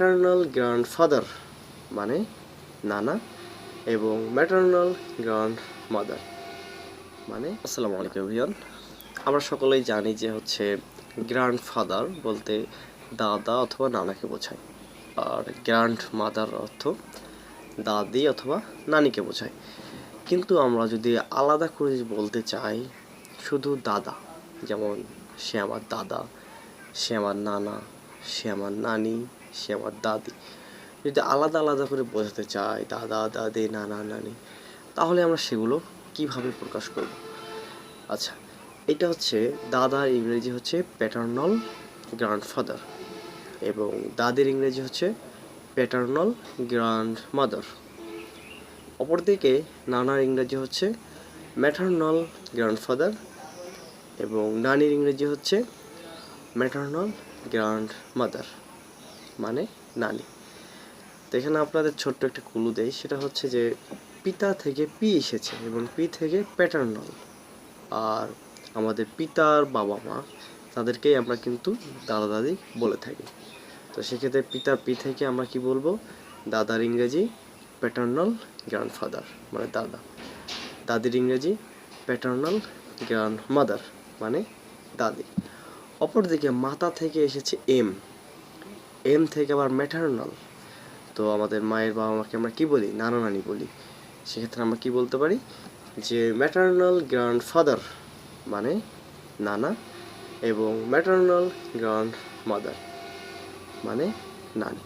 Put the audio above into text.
Maternal grandfather মানে নানা এবং ম্যাটার্নাল গ্র্যান্ডমাদার মানে আসসালামু আলাইকুম এভরিওয়ান। আমরা সকলেই জানি যে হচ্ছে গ্র্যান্ডফাদার বলতে দাদা অথবা নানাকে বোঝায়, আর গ্র্যান্ডমাদার অর্থ দাদি অথবা নানিকে বোঝায়। কিন্তু আমরা যদি আলাদা করে বলতে চাই শুধু দাদা, যেমন সে আমার দাদা, সে আমার নানা, সে আমার নানি, সে আমার দাদি, যদি আলাদা আলাদা করে বোঝাতে চাই দাদা দাদি নানা নানি, তাহলে আমরা সেগুলো কিভাবে প্রকাশ করব? আচ্ছা, এটা হচ্ছে দাদার ইংরেজি হচ্ছে প্যাটার্নাল গ্র্যান্ডফাদার এবং দাদির ইংরেজি হচ্ছে প্যাটার্নাল গ্র্যান্ডমাদার। অপরদিকে নানার ইংরেজি হচ্ছে ম্যাটার্নাল গ্র্যান্ডফাদার এবং নানির ইংরেজি হচ্ছে ম্যাটার্নাল গ্র্যান্ডমাদার মানে নানি। তো এখানে আপনাদের ছোট্ট একটা ক্লু দেয়, সেটা হচ্ছে যে পিতা থেকে পি এসেছে এবং পি থেকে প্যাটার্নাল, আর আমাদের পিতার বাবা মা তাদেরকেই আমরা কিন্তু দাদা দাদি বলে থাকি। তো সেক্ষেত্রে পিতার পি থেকে আমরা কি বলবো? দাদার ইংরেজি প্যাটার্নাল গ্র্যান্ডফাদার মানে দাদা, দাদির ইংরেজি প্যাটার্নাল গ্র্যান্ডমাদার মানে দাদি। অপরদিকে মাতা থেকে এসেছে এম, এম থেকে আবার ম্যাটার্নাল। তো আমাদের মায়ের বাবা মাকে আমরা কি বলি? নানা নানি বলি। সেক্ষেত্রে আমরা কি বলতে পারি যে ম্যাটার্নাল গ্র্যান্ডফাদার মানে নানা এবং ম্যাটার্নাল গ্র্যান্ডমাদার মানে নানি।